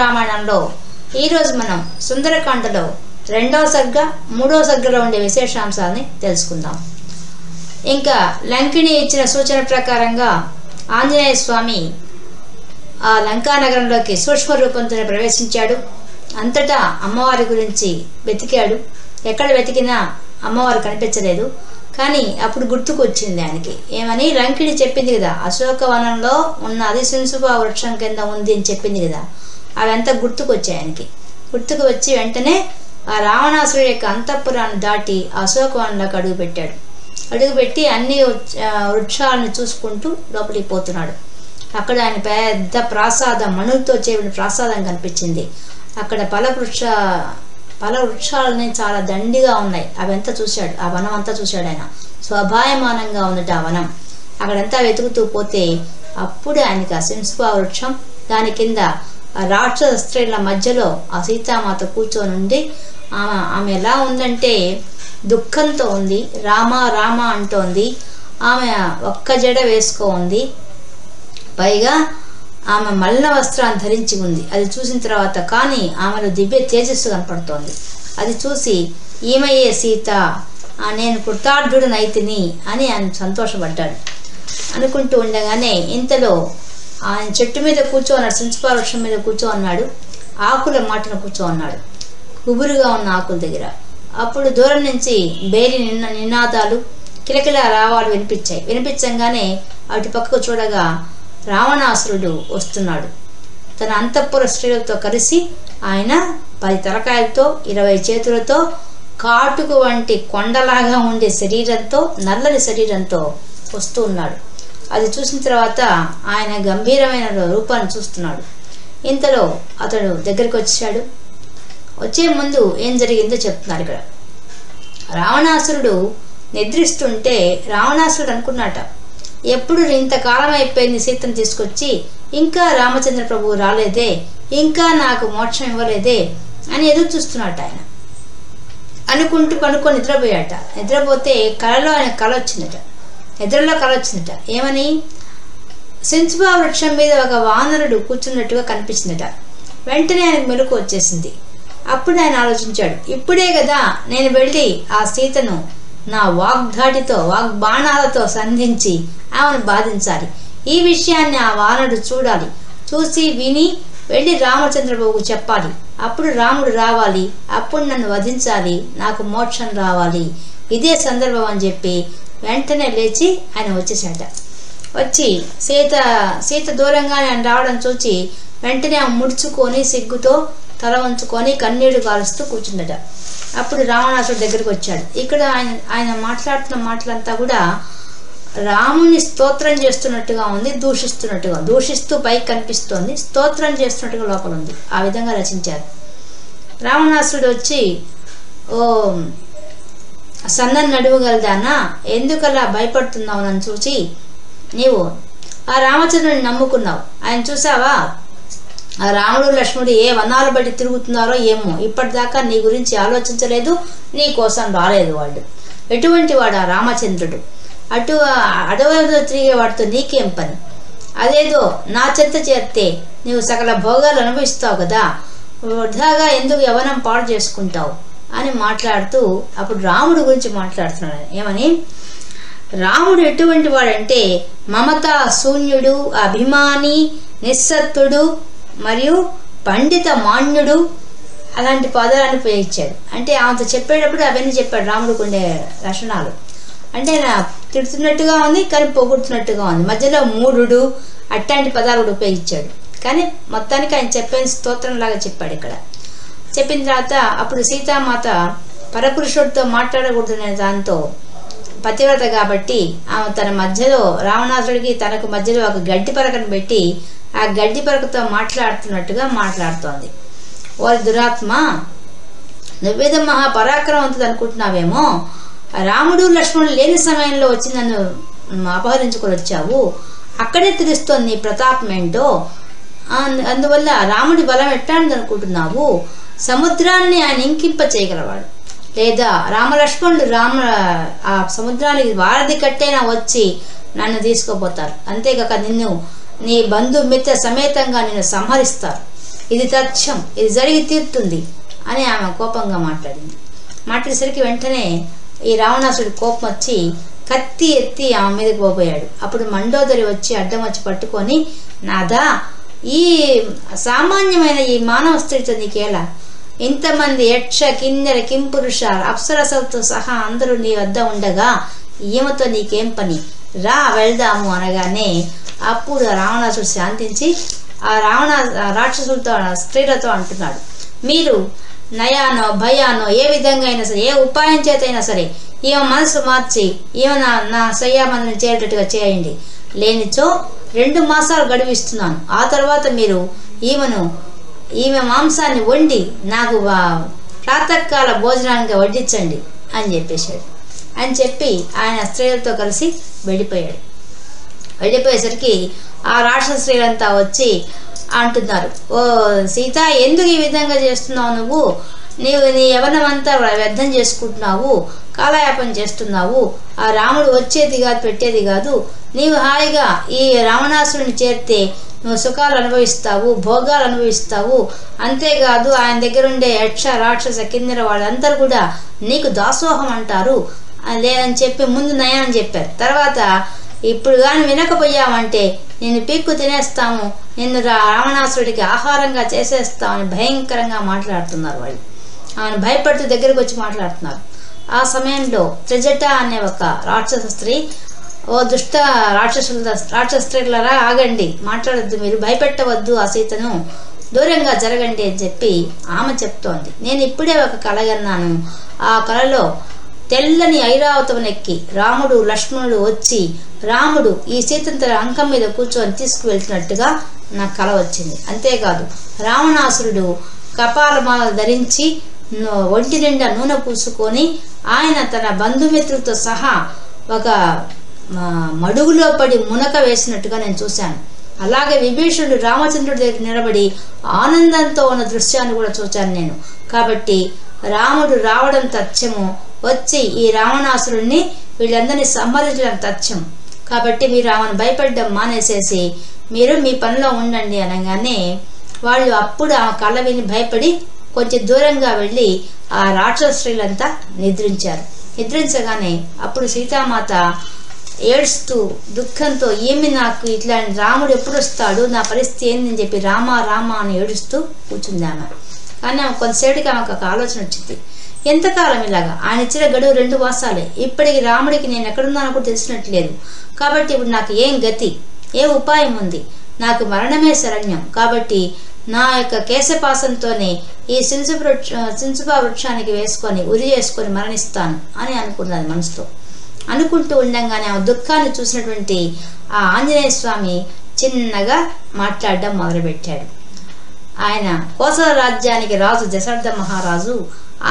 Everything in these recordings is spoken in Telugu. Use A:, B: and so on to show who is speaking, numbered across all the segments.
A: రామాయణంలో ఈరోజు మనం సుందరకాండలో 2వ సర్గ 3వ సర్గలో ఉండే విశేషాంశాలని తెలుసుకుందాం. ఇంకా లంకిని ఇచ్చిన సూచన ప్రకారంగా ఆంజనేయ స్వామి ఆ లంకా నగరంలోకి సూక్ష్మ రూపంతో ప్రవేశించాడు. అంతటా అమ్మవారి గురించి వెతికాడు. ఎక్కడ వెతికినా అమ్మవారు కనిపించలేదు. కానీ అప్పుడు గుర్తుకు వచ్చింది ఆయనకి. ఏమని? లంకిని చెప్పింది కదా, అశోకవనంలో ఉన్న అధిశింసుప వృక్షం కింద ఉంది అని చెప్పింది కదా. అవంతా గుర్తుకు వచ్చాయి ఆయనకి. గుర్తుకు వచ్చి వెంటనే ఆ రావణాసురుడి యొక్క అంతఃపురాన్ని దాటి అశోకవనంలోకి అడుగుపెట్టాడు. అడుగుపెట్టి అన్ని వృక్షాలను చూసుకుంటూ లోపలికి పోతున్నాడు. అక్కడ ఆయన పెద్ద ప్రాసాదం, మణులతో చేసిన ప్రాసాదం కనిపించింది. అక్కడ పల వృక్షాలని చాలా దండిగా ఉన్నాయి. అవంతా చూశాడు. ఆ వనం అంతా చూశాడు ఆయన. స్వభాయమానంగా ఉన్నట ఆ వనం. అక్కడంతా వెతుకుతూ పోతే అప్పుడు ఆయనకి ఆ శింసుప వృక్షం, దాని కింద రాక్షస స్త్రీల మధ్యలో ఆ సీతామాత కూర్చొని ఉండి ఆమె ఎలా ఉందంటే దుఃఖంతో ఉంది. రామ రామ అంటోంది. ఆమె ఒక్క జడ వేసుకో ఉంది. పైగా ఆమె మలిన వస్త్రాన్ని ధరించి ఉంది. అది చూసిన తర్వాత కానీ ఆమెలో దివ్య తేజస్సు కనపడుతోంది. అది చూసి ఈమెయే సీత, నేను కృతార్థుడనైతిని అని ఆయన సంతోషపడ్డాడు. అనుకుంటూ ఉండగానే ఇంతలో ఆయన చెట్టు మీద కూర్చోన్నాడు, శింసుప వృక్షం మీద కూర్చోన్నాడు. ఆకుల మాటను కూర్చోన్నాడు, గుబురుగా ఉన్న ఆకుల దగ్గర. అప్పుడు దూరం నుంచి బేరి నినాదాలు, కిలకిల రావాలు వినిపించాయి. వినిపించగానే అటు పక్కకు చూడగా రావణాసురుడు వస్తున్నాడు. తన అంతఃపుర స్త్రీలతో కలిసి ఆయన 10 తలకాయలతో 20 చేతులతో కాటుకు వంటి కొండలాగా ఉండే శరీరంతో, నల్లని శరీరంతో వస్తూ ఉన్నాడు. అది చూసిన తర్వాత ఆయన గంభీరమైన రూపాన్ని చూస్తున్నాడు. ఇంతలో అతడు దగ్గరికి వచ్చాడు. వచ్చే ముందు ఏం జరిగిందో చెప్తున్నాడు ఇక్కడ. రావణాసురుడు నిద్రిస్తుంటే రావణాసురుడు అనుకున్నాట, ఎప్పుడు ఇంతకాలం అయిపోయింది సీతను తీసుకొచ్చి, ఇంకా రామచంద్ర ప్రభువు రాలేదే, ఇంకా నాకు మోక్షం ఇవ్వలేదే అని ఎదురు చూస్తున్నాట. ఆయన అనుకుంటూ పనుకొని నిద్రపోయాట. నిద్రపోతే కళలో ఆయన కళ వచ్చిందట. నిద్రలో కళ వచ్చిందట. ఏమని? శింసుప వృక్షం మీద ఒక వానరుడు కూర్చున్నట్టుగా కనిపించిందట. వెంటనే ఆయనకు మెలకు వచ్చేసింది. అప్పుడు ఆయన ఆలోచించాడు, ఇప్పుడే కదా నేను వెళ్ళి ఆ సీతను నా వాగ్ధాటితో, వాగ్బాణాలతో సంధించి ఆమెను బాధించాలి. ఈ విషయాన్ని ఆ వానరుడు చూడాలి. చూసి విని వెళ్ళి రామచంద్రబాబుకు చెప్పాలి. అప్పుడు రాముడు రావాలి, అప్పుడు నన్ను వధించాలి, నాకు మోక్షం రావాలి. ఇదే సందర్భం అని చెప్పి వెంటనే లేచి ఆయన వచ్చేసాట. వచ్చి సీత దూరంగానే ఆయన రావడం చూసి వెంటనే ఆమె ముడుచుకొని సిగ్గుతో తల వంచుకొని కన్నీళ్లు కాలుస్తూ కూర్చుందట. అప్పుడు రావణాసుడు దగ్గరికి వచ్చాడు. ఇక్కడ ఆయన మాట్లాడుతున్న మాటలంతా కూడా రాముని స్తోత్రం చేస్తున్నట్టుగా ఉంది, దూషిస్తూ పైకి కనిపిస్తోంది, స్తోత్రం చేస్తున్నట్టుగా లోపల ఉంది. ఆ విధంగా రచించారు. రావణాసుడు వచ్చి, ఓ సన్నని నడువగలదానా, ఎందుకలా భయపడుతున్నావు నన్ను చూసి? నీవు ఆ రామచంద్రుని నమ్ముకున్నావు, ఆయన చూసావా? ఆ రాముడు లక్ష్మణుడు ఏ వనాలు బట్టి తిరుగుతున్నారో ఏమో, ఇప్పటిదాకా నీ గురించి ఆలోచించలేదు, నీ కోసం రాలేదు వాళ్ళు. ఎటువంటి వాడు ఆ రామచంద్రుడు? అడవిలో తిరిగే వాడితో నీకేం పని? అదేదో నా చెంత చేరితే నీవు సకల భోగాలు అనుభవిస్తావు కదా, వృధాగా ఎందుకు యవనం పాడు చేసుకుంటావు అని మాట్లాడుతూ అప్పుడు రాముడు గురించి మాట్లాడుతున్నాడు. ఏమని? రాముడు ఎటువంటి వాడంటే మమత శూన్యుడు, అభిమాని, నిస్సత్తుడు మరియు పండిత మాన్యుడు, అలాంటి పదాలను ఉపయోగించాడు. అంటే ఆమెతో చెప్పేటప్పుడు అవన్నీ చెప్పాడు. రాముడికి ఉండే లక్షణాలు అంటే ఆయన తిడుతున్నట్టుగా ఉంది, కానీ పొగుడుతున్నట్టుగా ఉంది. మధ్యలో మూఢుడు అట్లాంటి పదాలు కూడా ఉపయోగించాడు. కానీ మొత్తానికి ఆయన చెప్పిన స్తోత్రంలాగా చెప్పాడు. ఇక్కడ చెప్పిన తర్వాత అప్పుడు సీతామాత పరపురుషుడితో మాట్లాడకూడదనే దాంతో పతివ్రత కాబట్టి ఆమె తన మధ్యలో రావణాసుడికి తనకు మధ్యలో ఒక గడ్డి పరకను పెట్టి ఆ గడ్డి పరకతో మాట్లాడుతున్నట్టుగా మాట్లాడుతోంది. ఓ దురాత్మ, నువ్వేదో మహాపరాక్రమవంతుడు అనుకుంటున్నావేమో, రాముడు లక్ష్మణుడు లేని సమయంలో వచ్చి నన్ను అపహరించుకొని వచ్చావు. అక్కడే తెలుస్తోంది నీ ప్రతాపం ఏంటో. అందువల్ల రాముడి బలం ఎట్లాంటిది అనుకుంటున్నావు? సముద్రాన్ని ఆయన ఇంకింప చేయగలవాడు. లేదా రామలక్ష్మణుడు ఆ సముద్రానికి వారధి కట్టైనా వచ్చి నన్ను తీసుకుపోతారు. అంతేకాక నిన్ను నీ బంధుమిత్ర సమేతంగా నిన్ను సంహరిస్తారు. ఇది తథ్యం, ఇది జరిగి తీరుతుంది అని ఆమె కోపంగా మాట్లాడింది. మాట్లాడేసరికి వెంటనే ఈ రావణాసుడి కోపం వచ్చి కత్తి ఎత్తి ఆమె మీదకి పోబోయాడు. అప్పుడు మండోదరి వచ్చి అడ్డం వచ్చి పట్టుకొని, నాదా, ఈ సామాన్యమైన ఈ మానవ స్త్రీతో నీకేలా? ఇంతమంది యక్ష కిన్నెర కింపురుష అప్సరసలతో సహా అందరూ నీ వద్ద ఉండగా ఈమెతో నీకేం పని? రా వెళ్దాము అనగానే అప్పుడు రావణాసుడు శాంతించి ఆ రాక్షసులతో స్త్రీలతో అంటున్నాడు, మీరు నయానో భయానో ఏ విధంగా అయినా సరే, ఏ ఉపాయం చేత అయినా సరే ఈమె మనసు మార్చి ఈమె నా సయ్యామందిని చేరేటట్టుగా చేయండి. లేనిచో 2 మాసాలు గడువిస్తున్నాను. ఆ తర్వాత మీరు ఈమె మాంసాన్ని వండి నాకు ప్రాతకాల భోజనానికి వడ్డించండి అని చెప్పేశాడు. అని చెప్పి ఆయన స్త్రీలతో కలిసి వెళ్ళిపోయాడు. వెళ్ళిపోయేసరికి ఆ రాక్షస స్త్రీలంతా వచ్చి అంటున్నారు, ఓ సీత, ఎందుకు ఈ విధంగా చేస్తున్నావు? నీవు నీ యవనమంతా వ్యర్థం చేసుకుంటున్నావు, కాలయాపన చేస్తున్నావు. ఆ రాముడు వచ్చేది కాదు, పెట్టేది కాదు. నీవు హాయిగా ఈ రావణాసురుని చేరితే నువ్వు సుఖాలు అనుభవిస్తావు, భోగాలు అనుభవిస్తావు. అంతేకాదు ఆయన దగ్గర ఉండే యక్ష రాక్షస కిన్నెర వాళ్ళందరూ కూడా నీకు దాసోహం అంటారు లేదని చెప్పి ముందు నయాన్ని చెప్పారు. తర్వాత ఇప్పుడు కానీ వినకపోయామంటే నిన్ను పీక్కు తినేస్తాము, నిన్ను రావణాసురుడికి ఆహారంగా చేసేస్తామని భయంకరంగా మాట్లాడుతున్నారు వాళ్ళు. ఆమెను భయపడుతూ దగ్గరకు వచ్చి మాట్లాడుతున్నారు. ఆ సమయంలో త్రిజట అనే ఒక రాక్షస స్త్రీ, ఓ దుష్ట రాక్షస స్త్రీలరా, ఆగండి, మాట్లాడద్దు, మీరు భయపెట్టవద్దు, ఆ సీతను దూరంగా జరగండి అని చెప్పి ఆమె చెప్తోంది. నేను ఇప్పుడే ఒక కల కన్నాను. ఆ కలలో తెల్లని ఐరావతం ఎక్కి రాముడు లక్ష్మణుడు వచ్చి రాముడు ఈ సీతను తన అంకం మీద కూర్చొని తీసుకువెళ్తున్నట్టుగా నాకు కల వచ్చింది. అంతేకాదు రావణాసురుడు కపాలమాల ధరించి ఒంటి నిండా నూనె పూసుకొని ఆయన తన బంధుమిత్రులతో సహా ఒక మడుగులో పడి మునక వేసినట్టుగా నేను చూశాను. అలాగే విభీషణుడు రామచంద్రుడి దగ్గర నిలబడి ఆనందంతో ఉన్న దృశ్యాన్ని కూడా చూశాను నేను. కాబట్టి రాముడు రావడం తథ్యము, వచ్చి ఈ రావణాసురుణ్ణి వీళ్ళందరినీ సంహరించడం తథ్యం. కాబట్టి మీరు ఆమెను భయపడడం మానేసేసి మీరు మీ పనిలో ఉండండి అనగానే వాళ్ళు అప్పుడు ఆ కళ్ళ విని భయపడి కొంచెం దూరంగా వెళ్ళి ఆ రాక్షస స్త్రీలంతా నిద్రించారు. నిద్రించగానే అప్పుడు సీతామాత ఏడుస్తూ దుఃఖంతో, ఏమి నాకు ఇట్లా రాముడు ఎప్పుడు వస్తాడు, నా పరిస్థితి ఏందని చెప్పి రామ రామ అని ఏడుస్తూ కూర్చుంది ఆమె. కానీ ఆమె కొంతసేపటికి ఆమెకు ఒక ఆలోచన వచ్చింది. ఎంతకాలం ఇలాగా? ఆయన ఇచ్చిన గడువు 2 మాసాలే. ఇప్పటికి రాముడికి నేను ఎక్కడున్నానో కూడా తెలిసినట్లేదు. కాబట్టి ఇప్పుడు నాకు ఏం గతి, ఏ ఉపాయం ఉంది? నాకు మరణమే శరణ్యం. కాబట్టి నా యొక్క కేశపాసంతోనే ఈ సింసుపా వృక్షానికి వేసుకొని ఉరి చేసుకొని మరణిస్తాను అని అనుకున్నది మనసుతో. అనుకుంటూ ఉండగానే ఆ దుఃఖాన్ని చూసినటువంటి ఆ ఆంజనేయ స్వామి చిన్నగా మాట్లాడడం మొదలుపెట్టాడు. ఆయన కోసల రాజ్యానికి రాజు దశరథ మహారాజు.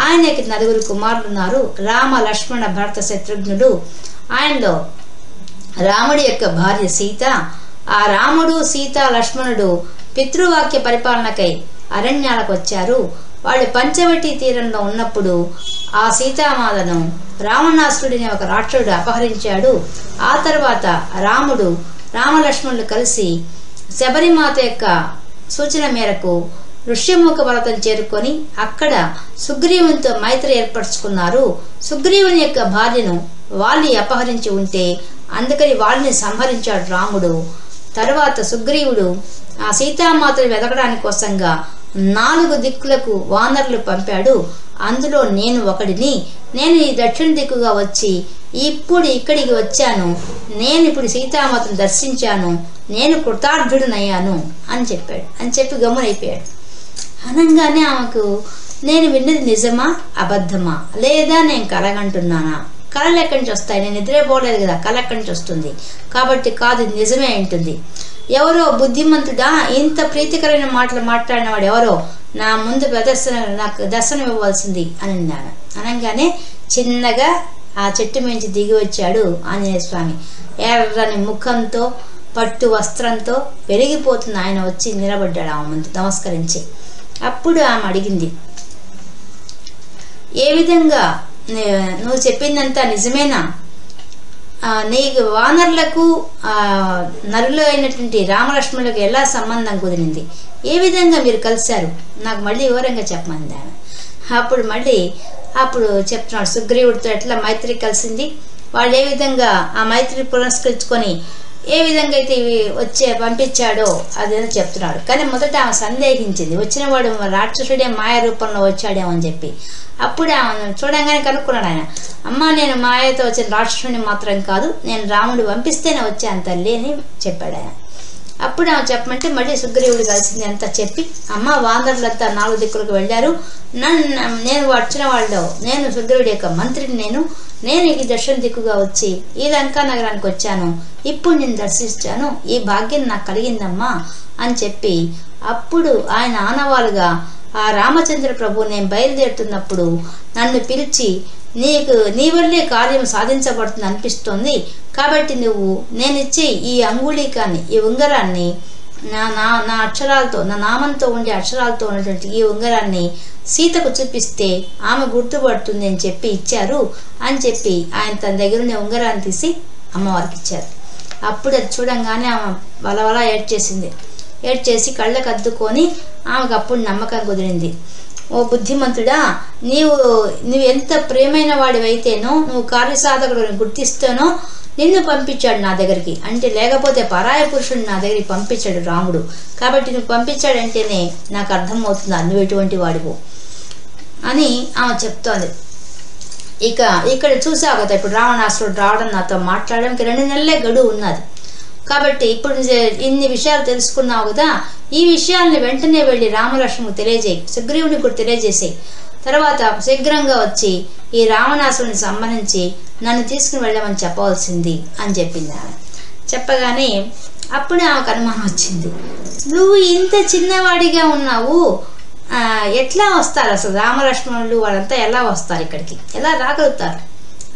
A: ఆయనకి 9 కుమారులు ఉన్నారు, రామ లక్ష్మణ భరత శత్రుఘ్నుడు. ఆయనలో రాముడి యొక్క భార్య సీత. ఆ రాముడు సీత లక్ష్మణుడు పితృవాక్య పరిపాలనకై అరణ్యాలకు వచ్చారు. వాళ్ళు పంచవటి తీరంలో ఉన్నప్పుడు ఆ సీతామాతను రావణాసురుడిని ఒక రాక్షసుడు అపహరించాడు. ఆ తర్వాత రామలక్ష్మణులు కలిసి శబరిమాత యొక్క సూచన మేరకు ఋష్యముఖ పర్వతం చేరుకొని అక్కడ సుగ్రీవునితో మైత్రి ఏర్పరచుకున్నారు. సుగ్రీవుని యొక్క భార్యను వాళ్ళు అపహరించి ఉంటే అందుకని వాళ్ళని సంహరించాడు రాముడు. తర్వాత సుగ్రీవుడు ఆ సీతామాతను వెతకడానికి కోసంగా 4 దిక్కులకు వానరులు పంపాడు. అందులో నేను ఒకడిని. నేను ఈ దక్షిణ దిక్కుగా వచ్చి ఇప్పుడు ఇక్కడికి వచ్చాను. నేను ఇప్పుడు సీతామాతను దర్శించాను. నేను కృతార్థుడినయ్యాను అని చెప్పాడు. అని చెప్పి గమ్మునైపోయాడు. అనగానే ఆమెకు నేను విన్నది నిజమా అబద్ధమా, లేదా నేను కలగంటున్నానా? కళలు ఎక్కడి నుంచి వస్తాయి? నేను నిద్రపోలేదు కదా, కళ ఎక్కడి నుంచి వస్తుంది? కాబట్టి కాదు, నిజమే ఉంటుంది. ఎవరో బుద్ధిమంతుడా ఇంత ప్రీతికరమైన మాటలు మాట్లాడిన వాడు ఎవరో నా ముందు నాకు దర్శనం ఇవ్వవలసింది అని అన్నాను. అనగానే చిన్నగా ఆ చెట్టు మించి దిగి వచ్చాడు ఆంజనేయ స్వామి. ఎర్రని ముఖంతో పట్టు వస్త్రంతో పెరిగిపోతున్న ఆయన వచ్చి నిలబడ్డాడు ఆమె ముందు నమస్కరించి. అప్పుడు ఆమె అడిగింది, ఏ విధంగా నువ్వు చెప్పిందంతా నిజమేనా? నీకు వానరులకు నరులు అయినటువంటి రామలక్ష్మణులకు ఎలా సంబంధం కుదిరింది, ఏ విధంగా మీరు కలిశారు, నాకు మళ్ళీ వివరంగా చెప్పమంది ఆమె. అప్పుడు చెప్తున్నాడు సుగ్రీవుడితో ఎట్లా మైత్రి కలిసింది, వాళ్ళు ఏ విధంగా ఆ మైత్రి పురస్కరించుకొని ఏ విధంగా అయితే పంపించాడో అదేదో చెప్తున్నాడు. కానీ మొదట ఆమె సందేహించింది, వచ్చినవాడు రాక్షసుడే మాయ రూపంలో వచ్చాడేమో అని చెప్పి. అప్పుడు ఆమె చూడంగానే కనుక్కున్నాడు ఆయన, అమ్మ నేను మాయతో వచ్చిన రాక్షసుని మాత్రం కాదు, నేను రాముడు పంపిస్తేనే వచ్చాను తల్లి అని చెప్పాడు ఆయన. అప్పుడు ఆమె చెప్పమంటే మళ్ళీ సుగ్రీవుడు కలిసింది అంతా చెప్పి, అమ్మ వానరులంతా 4 దిక్కులకు వెళ్ళారు, నేను వచ్చిన వాళ్ళు, నేను సుగ్రీవుడి యొక్క మంత్రిని, నేను ఈ దక్షిణ దిక్కుగా వచ్చి ఈ లంకా నగరానికి వచ్చాను, ఇప్పుడు నేను దర్శించాను, ఈ భాగ్యం నాకు కలిగిందమ్మా అని చెప్పి, అప్పుడు ఆయన ఆనవాలుగా ఆ రామచంద్ర ప్రభు నేను బయలుదేరుతున్నప్పుడు నన్ను పిలిచి, నీ వల్లే కార్యం సాధించబడుతుంది అనిపిస్తోంది, కాబట్టి నేనిచ్చే ఈ అంగుళీకాన్ని, ఈ ఉంగరాన్ని, నా అక్షరాలతో, నా నామంతో ఉండే అక్షరాలతో ఉన్నటువంటి ఈ ఉంగరాన్ని సీతకు చూపిస్తే ఆమె గుర్తుపడుతుంది అని చెప్పి ఇచ్చారు అని చెప్పి ఆయన తన దగ్గర ఉండే ఉంగరాన్ని తీసి అమ్మవారికి ఇచ్చారు. అప్పుడు అది చూడంగానే ఆమె వలవల ఏడ్చేసి కళ్ళకు అద్దుకొని ఆమెకు అప్పుడు నమ్మకం కుదిరింది. ఓ బుద్ధిమంతుడా, నీవు ఎంత ప్రియమైన వాడివైతేనో, నువ్వు కార్యసాధకుడు గుర్తిస్తేనో నిన్ను పంపించాడు నా దగ్గరికి, అంటే లేకపోతే పరాయ పురుషుడు నా దగ్గరికి పంపించాడు రాముడు, కాబట్టి నువ్వు పంపించాడంటేనే నాకు అర్థమవుతుందా నువ్వు ఎటువంటి వాడివో అని ఆమె చెప్తోంది. ఇక్కడ చూసావు కదా, ఇప్పుడు రావణాసురుడు రావడం, నాతో మాట్లాడడానికి 2 నెలలే గడువు ఉన్నది. కాబట్టి ఇప్పుడు ఇన్ని విషయాలు తెలుసుకున్నావు కదా, ఈ విషయాల్ని వెంటనే వెళ్ళి రామలక్ష్మణుకు తెలియజేయి, సుగ్రీవునికి కూడా తెలియజేసేయి, తర్వాత శీఘ్రంగా వచ్చి ఈ రావణాసురుని సంబంధించి నన్ను తీసుకుని వెళ్ళమని చెప్పవలసింది అని చెప్పింది ఆమె. చెప్పగానే అప్పుడే ఆమెకు అనుమానం వచ్చింది, నువ్వు ఇంత చిన్నవాడిగా ఉన్నావు, ఎట్లా వస్తారు అసలు రామలక్ష్మణులు వాళ్ళంతా ఎలా వస్తారు ఇక్కడికి, ఎలా రాగలుగుతారు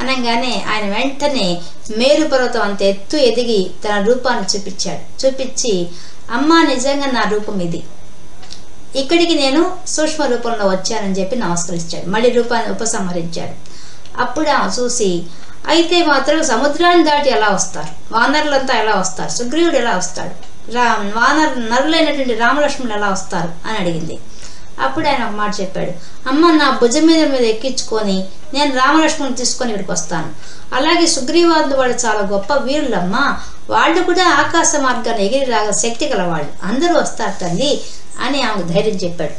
A: అనగానే ఆయన వెంటనే మేరు పర్వతం అంత ఎత్తు ఎదిగి తన రూపాన్ని చూపించి, అమ్మా నిజంగా నా రూపం ఇది, ఇక్కడికి నేను సూక్ష్మ రూపంలో వచ్చానని చెప్పి నమస్కరించాడు, మళ్ళీ రూపాన్ని ఉపసంహరించాడు. అప్పుడు ఆమె చూసి, అయితే మాత్రం సముద్రాన్ని దాటి ఎలా వస్తారు, వానరులంతా ఎలా వస్తారు, సుగ్రీవుడు ఎలా వస్తాడు, నరులైనటువంటి రామలక్ష్మణులు ఎలా వస్తారు అని అడిగింది. అప్పుడు ఆయన ఒక మాట చెప్పాడు, అమ్మ నా భుజం మీద ఎక్కించుకొని నేను రామలక్ష్మణుని తీసుకొని ఇక్కడికి వస్తాను, అలాగే సుగ్రీవాదులు వాళ్ళు చాలా గొప్ప వీరులమ్మా, వాళ్ళు కూడా ఆకాశ మార్గాన్ని ఎగిరి రాగ శక్తి గల వాళ్ళు, అందరూ వస్తారు తల్లి అని ఆమెకు ధైర్యం చెప్పాడు.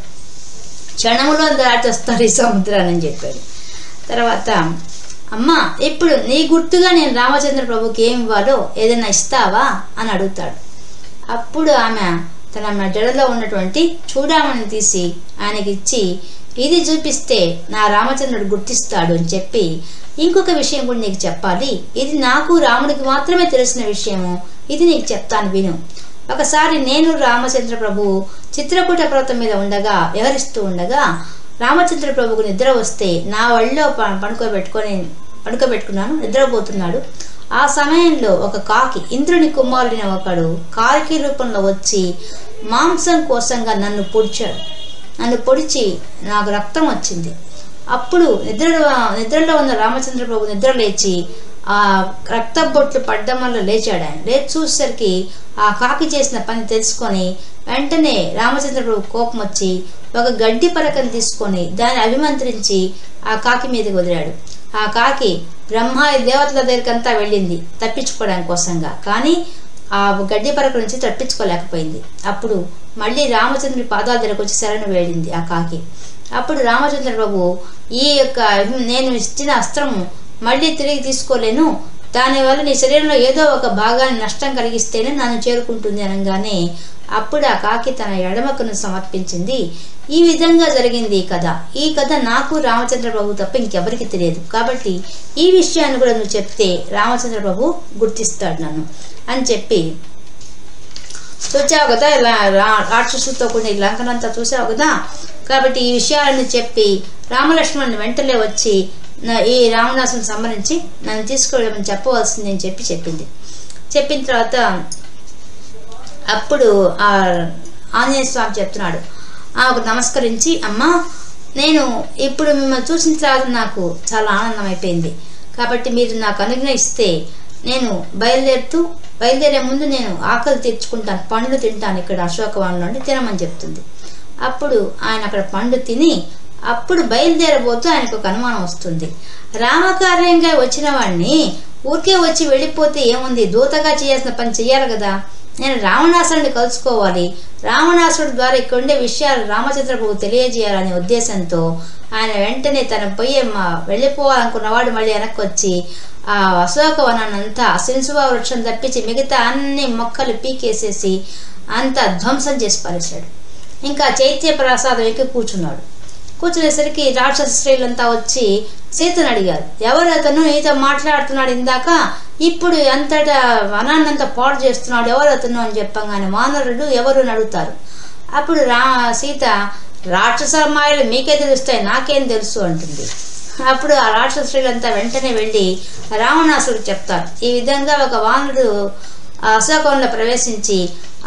A: క్షణములో దాటి వస్తారు ఈ సముద్రాన్ని అని చెప్పాడు. తర్వాత, అమ్మ ఇప్పుడు నీ గుర్తుగా నేను రామచంద్ర ప్రభుకి ఏమి ఇవ్వాలో ఏదైనా ఇస్తావా అని అడుగుతాడు. అప్పుడు ఆమె తన జడలో ఉన్నటువంటి చూడామణిని తీసి ఆయనకి ఇచ్చి, ఇది చూపిస్తే నా రామచంద్రుడు గుర్తిస్తాడు అని చెప్పి, ఇంకొక విషయం కూడా నీకు చెప్పాలి, ఇది నాకు రాముడికి మాత్రమే తెలిసిన విషయము, ఇది నీకు చెప్తాను విను. ఒకసారి నేను రామచంద్ర ప్రభువు చిత్రకూట పర్వతం మీద వ్యవహరిస్తూ ఉండగా రామచంద్ర ప్రభువుకు నిద్ర వస్తే నా ఒళ్ళో పడుకోబెట్టుకున్నాను, నిద్రపోతున్నాడు. ఆ సమయంలో ఒక కాకి, ఇంద్రుని కుమారుడిన ఒకడు కాకి రూపంలో వచ్చి మాంసం కోసంగా నన్ను పొడిచి నాకు రక్తం వచ్చింది. అప్పుడు నిద్రలో ఉన్న రామచంద్ర ప్రభు నిద్ర లేచి ఆ రక్త బొట్లు పడ్డం వల్ల లేచాడు. ఆయన లేచి చూసేసరికి ఆ కాకి చేసిన పని తెలుసుకొని వెంటనే రామచంద్ర ప్రభు కోపం వచ్చి ఒక గడ్డి పరకను తీసుకొని దాన్ని అభిమంత్రించి ఆ కాకి మీదకి వదిలాడు. ఆ కాకి బ్రహ్మాది దేవతల దగ్గరికంతా వెళ్ళింది తప్పించుకోవడం కోసంగా, కానీ ఆ గడ్డి పరక నుంచి తప్పించుకోలేకపోయింది. అప్పుడు మళ్ళీ రామచంద్రుడి పాదాల దగ్గరకు వచ్చి శరణు వేడింది ఆ కాకి. అప్పుడు రామచంద్ర ప్రభు, ఈ యొక్క నేను ఇచ్చిన అస్త్రము మళ్ళీ తిరిగి తీసుకోలేను, దానివల్ల నీ శరీరంలో ఏదో ఒక భాగాన్ని నష్టం కలిగిస్తేనే నన్ను చేరుకుంటుంది అనగానే అప్పుడు ఆ కాకి తన ఎడమకను సమర్పించింది. ఈ విధంగా జరిగింది ఈ కథ నాకు రామచంద్ర ప్రభు తప్ప ఇంకెవరికి తెలియదు, కాబట్టి ఈ విషయాన్ని కూడా నువ్వు చెప్తే రామచంద్ర ప్రభు గుర్తిస్తాడు నన్ను అని చెప్పి, చూచావు కదా ఇలా రాక్షసులతో కూడిన ఈ లంకనంతా చూసావు కదా, కాబట్టి ఈ విషయాలను చెప్పి రామలక్ష్మణుని వెంటనే వచ్చి ఈ రావణాసుని సంబంధించి నన్ను తీసుకెళ్ళమని చెప్పవలసింది అని చెప్పింది. చెప్పిన తర్వాత అప్పుడు ఆ ఆంజనేయ స్వామి చెప్తున్నాడు, ఆమెకు నమస్కరించి, అమ్మా నేను ఇప్పుడు మిమ్మల్ని చూసిన తర్వాత నాకు చాలా ఆనందం అయిపోయింది, కాబట్టి మీరు నాకు అనుజ్ఞ ఇస్తే నేను బయలుదేరే ముందు నేను ఆకలి తీర్చుకుంటాను, పండ్లు తింటాను ఇక్కడ అశోకవనంలో నుండి తినమని చెప్తుంది. అప్పుడు ఆయన అక్కడ పండు తిని అప్పుడు బయలుదేరబోతూ ఆయనకు ఒక అనుమానం వస్తుంది. రామకార్యంగా వచ్చిన వాడిని ఊరికే వచ్చి వెళ్ళిపోతే ఏముంది, దూతగా చేయాల్సిన పని చెయ్యాలి కదా. నేను రావణాసురుడిని కలుసుకోవాలి, రావణాసురుడి ద్వారా ఇక్కడ ఉండే విషయాలు రామచంద్రబాబు తెలియజేయాలనే ఉద్దేశంతో ఆయన వెంటనే తన వెళ్ళిపోవాలనుకున్నవాడు మళ్ళీ వెనక్కి వచ్చి ఆ అశోకవనాన్నంతా శింసువ వృక్షం తప్పించి మిగతా అన్ని మొక్కలు పీకేసేసి అంతా ధ్వంసం చేసి పారేశాడు. ఇంకా చైత్య ప్రసాదం ఎక్కి కూర్చునేసరికి రాక్షస స్త్రీలంతా వచ్చి సీతను అడిగారు, ఎవరు అతను, నీతో మాట్లాడుతున్నాడు ఇందాక, ఇప్పుడు అంతటా వనాన్నంతా పాడు చేస్తున్నాడు, ఎవరు అతను అని చెప్పగానే వానరుడు ఎవరు అని అడుగుతారు. అప్పుడు సీత, రాక్షస మాయలు మీకే తెలుస్తాయి, నాకేం తెలుసు అంటుంది. అప్పుడు ఆ రాక్షస స్త్రీలంతా వెంటనే వెళ్ళి రావణాసుడికి చెప్తారు. ఈ విధంగా ఒక వానరుడు ఆ అశోకవనంలో ప్రవేశించి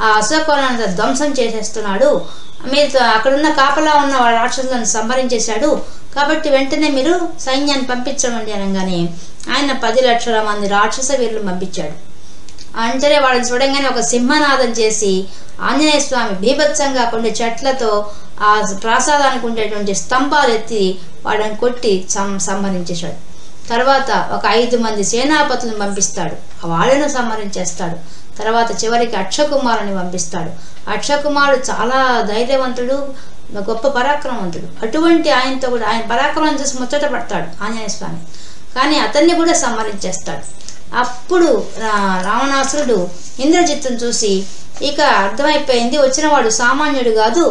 A: ఆ అశోకవనాన్ని ధ్వంసం చేసేస్తున్నాడు, మీరు అక్కడున్న కాపలా ఉన్న రాక్షసులను సంహరించేశాడు, కాబట్టి వెంటనే మీరు సైన్యాన్ని పంపించమండి అనగానే ఆయన 10 లక్షల మంది రాక్షస వీరులు పంపించాడు. అంటే వాళ్ళని చూడంగానే ఒక సింహనాదం చేసి ఆంజనేయ స్వామి భీభత్సంగా కొన్ని చెట్లతో ఆ ప్రాసాదానికి ఉండేటువంటి స్తంభాలు ఎత్తి వాళ్ళని కొట్టి సంహరించేశాడు. తర్వాత ఒక 5 మంది సేనాపతులను పంపిస్తాడు, వాళ్ళను సంహరించేస్తాడు. తర్వాత చివరికి అక్షకుమారుని పంపిస్తాడు. అక్షకుమారుడు చాలా ధైర్యవంతుడు, గొప్ప పరాక్రమవంతుడు. అటువంటి ఆయనతో కూడా ఆయన పరాక్రమం చూసి ముచ్చట పడతాడు ఆంజనేయ స్వామి, కానీ అతన్ని కూడా సంహరించేస్తాడు. అప్పుడు రావణాసురుడు ఇంద్రజిత్తును చూసి ఇక అర్థమైపోయింది, వచ్చినవాడు సామాన్యుడు కాదు,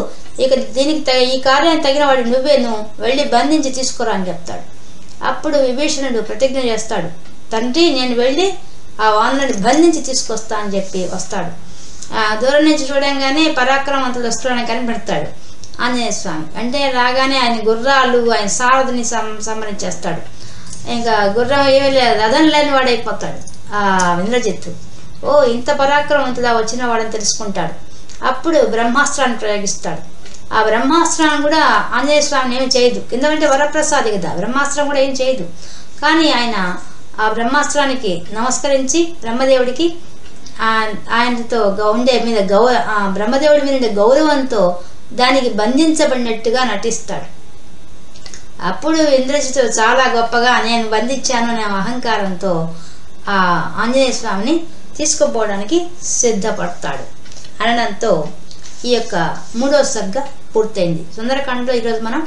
A: ఇక దీనికి ఈ కార్యానికి తగిన వాడు నువ్వు వెళ్ళి బంధించి తీసుకురా అని చెప్తాడు. అప్పుడు విభీషణుడు ప్రతిజ్ఞ చేస్తాడు, తండ్రి నేను వెళ్ళి ఆ వానరుని బంధించి తీసుకొస్తా అని చెప్పి వస్తాడు. దూరం నుంచి చూడంగానే పరాక్రమవంతుడు వస్తాడని కనిపెడతాడు ఆంజనేయ స్వామి. అంటే రాగానే ఆయన గుర్రాలు ఆయన సారథిని సంహరించేస్తాడు. ఇంకా గుర్రం ఏమీ లేదు, రథం లేని వాడైపోతాడు ఆ ఇంద్రజిత్తు. ఓ ఇంత పరాక్రమవంతుడా వచ్చిన వాడని తెలుసుకుంటాడు. అప్పుడు బ్రహ్మాస్త్రాన్ని ప్రయోగిస్తాడు. ఆ బ్రహ్మాస్త్రాన్ని కూడా ఆంజనేయ స్వామిని ఏమి చేయదు, ఎందుకంటే వరప్రసాది కదా, బ్రహ్మాస్త్రం కూడా ఏం చేయదు. కానీ ఆయన ఆ బ్రహ్మాస్త్రానికి నమస్కరించి బ్రహ్మదేవుడికి ఆయనతో బ్రహ్మదేవుడి మీద గౌరవంతో దానికి బంధించబడినట్టుగా నటిస్తాడు. అప్పుడు ఇంద్రజిత్తు చాలా గొప్పగా నేను బంధించాను అనే అహంకారంతో ఆ ఆంజనేయ స్వామిని తీసుకుపోవడానికి సిద్ధపడతాడు. అనడంతో ఈ యొక్క 3వ సర్గ పూర్తయింది. సుందరకాండలో ఈరోజు మనం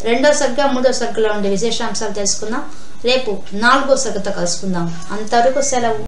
A: 2వ సర్గ 3వ సర్గలో ఉండే విశేషాంశాలు తెలుసుకుందాం. రేపు 4వ సర్గతో కలుసుకుందాం. అంతవరకు సెలవు.